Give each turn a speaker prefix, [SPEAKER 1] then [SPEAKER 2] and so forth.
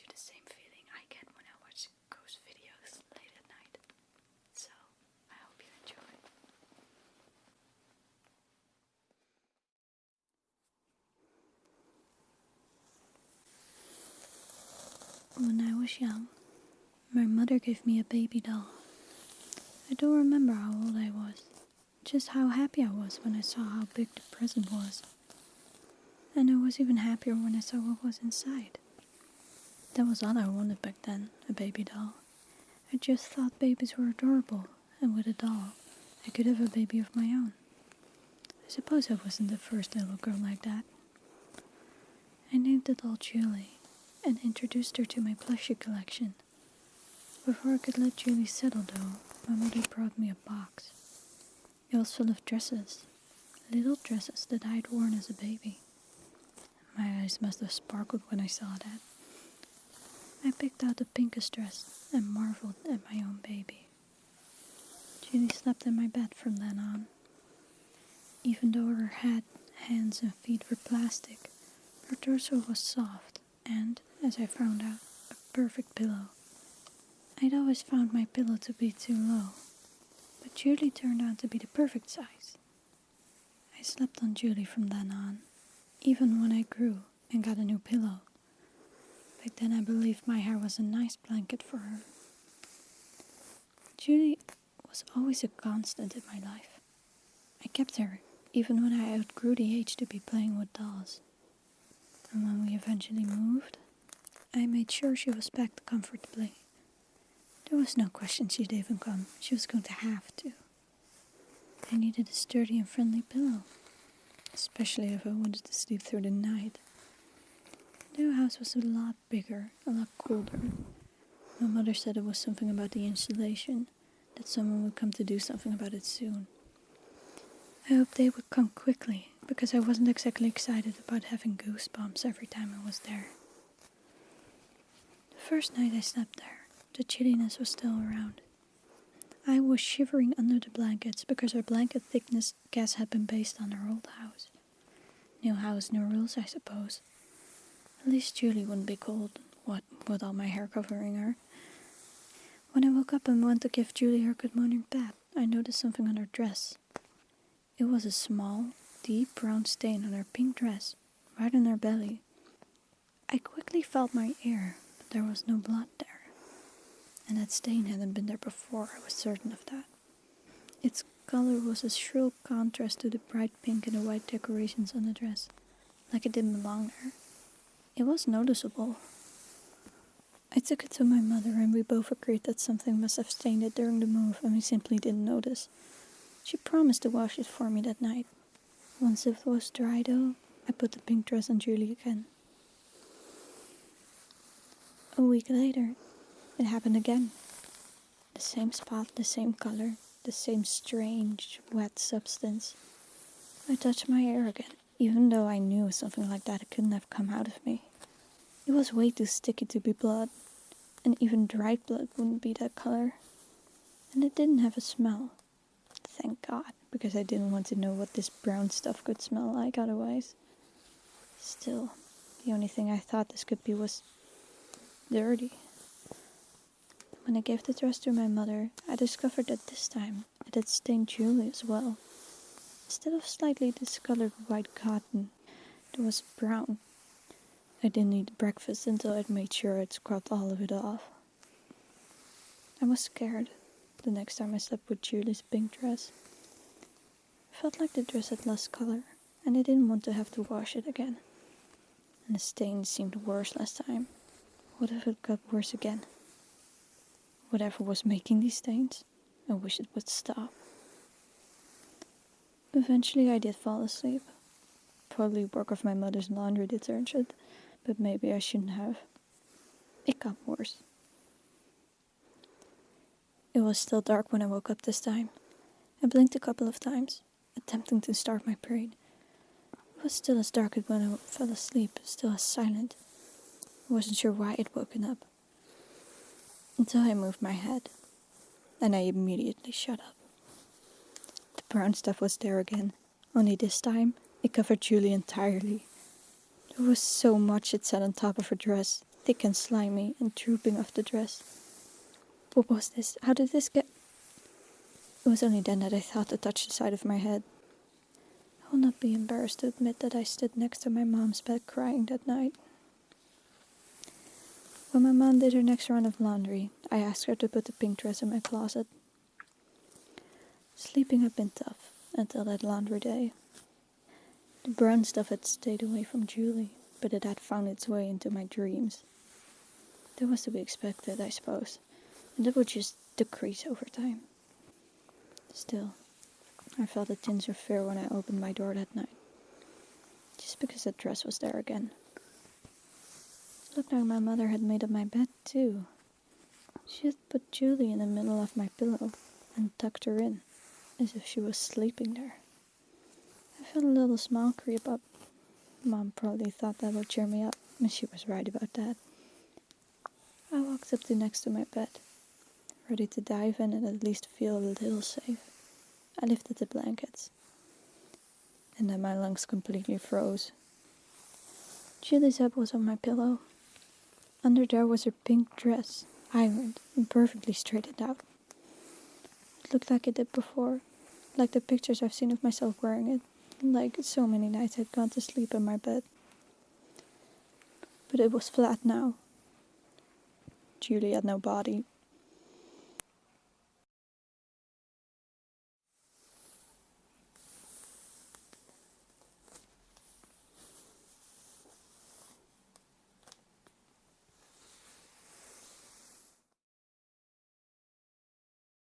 [SPEAKER 1] you the same feeling I get when I watch ghost videos late at night. So, I hope you enjoy. When I was young, my mother gave me a baby doll. I don't remember how old I was, just how happy I was when I saw how big the present was. And I was even happier when I saw what was inside. That was all I wanted back then, a baby doll. I just thought babies were adorable, and with a doll, I could have a baby of my own. I suppose I wasn't the first little girl like that. I named the doll Julie, and introduced her to my plushie collection. Before I could let Julie settle though, my mother brought me a box. It was full of dresses, little dresses that I had worn as a baby. My eyes must have sparkled when I saw that. I picked out the pinkest dress and marveled at my own baby. Julie slept in my bed from then on. Even though her head, hands and feet were plastic, her torso was soft and, as I found out, a perfect pillow. I'd always found my pillow to be too low, but Julie turned out to be the perfect size. I slept on Julie from then on, even when I grew and got a new pillow. Back then I believed my hair was a nice blanket for her. Julie was always a constant in my life. I kept her, even when I outgrew the age to be playing with dolls. And when we eventually moved, I made sure she was packed comfortably. There was no question she'd even come. She was going to have to. I needed a sturdy and friendly pillow, especially if I wanted to sleep through the night. The new house was a lot bigger, a lot colder. My mother said it was something about the insulation, that someone would come to do something about it soon. I hoped they would come quickly, because I wasn't exactly excited about having goosebumps every time I was there. The first night I slept there, the chilliness was still around. I was shivering under the blankets because our blanket thickness guess had been based on our old house. New house, new rules, I suppose. At least Julie wouldn't be cold, what with all my hair covering her. When I woke up and went to give Julie her good morning pat, I noticed something on her dress. It was a small, deep brown stain on her pink dress, right on her belly. I quickly felt my ear, but there was no blood there. And that stain hadn't been there before, I was certain of that. Its color was a shrill contrast to the bright pink and the white decorations on the dress, like it didn't belong there. It was noticeable. I took it to my mother and we both agreed that something must have stained it during the move and we simply didn't notice. She promised to wash it for me that night. Once it was dry though, I put the pink dress on Julie again. A week later, it happened again. The same spot, the same color, the same strange, wet substance. I touched my ear again, even though I knew something like that couldn't have come out of me. It was way too sticky to be blood, and even dried blood wouldn't be that color. And it didn't have a smell. Thank God, because I didn't want to know what this brown stuff could smell like otherwise. Still, the only thing I thought this could be was dirty. When I gave the dress to my mother, I discovered that this time it had stained Julie as well. Instead of slightly discolored white cotton, it was brown. I didn't eat breakfast until I'd made sure I'd scrubbed all of it off. I was scared the next time I slept with Julie's pink dress. I felt like the dress had lost color, and I didn't want to have to wash it again. And the stain seemed worse last time. What if it got worse again? Whatever was making these stains, I wish it would stop. Eventually I did fall asleep. Probably work off my mother's laundry detergent, but maybe I shouldn't have. It got worse. It was still dark when I woke up this time. I blinked a couple of times, attempting to start my brain. It was still as dark as when I fell asleep, still as silent. I wasn't sure why I'd woken up. Until I moved my head, and I immediately shut up. The brown stuff was there again, only this time it covered Julie entirely. There was so much it sat on top of her dress, thick and slimy and drooping off the dress. What was this? How did this get... It was only then that I thought to touch the side of my head. I will not be embarrassed to admit that I stood next to my mom's bed crying that night. When my mom did her next round of laundry, I asked her to put the pink dress in my closet. Sleeping had been tough until that laundry day. The brown stuff had stayed away from Julie, but it had found its way into my dreams. That was to be expected, I suppose, and that would just decrease over time. Still, I felt a tinge of fear when I opened my door that night, just because that dress was there again. It looked like my mother had made up my bed too. She had put Julie in the middle of my pillow and tucked her in, as if she was sleeping there. I felt a little smile creep up. Mom probably thought that would cheer me up, and she was right about that. I walked up to next to my bed, ready to dive in and at least feel a little safe. I lifted the blankets, and then my lungs completely froze. Julie's head was on my pillow. Under there was her pink dress, ironed and perfectly straightened out. It looked like it did before, like the pictures I've seen of myself wearing it, like so many nights I'd gone to sleep in my bed. But it was flat now. Julie had no body,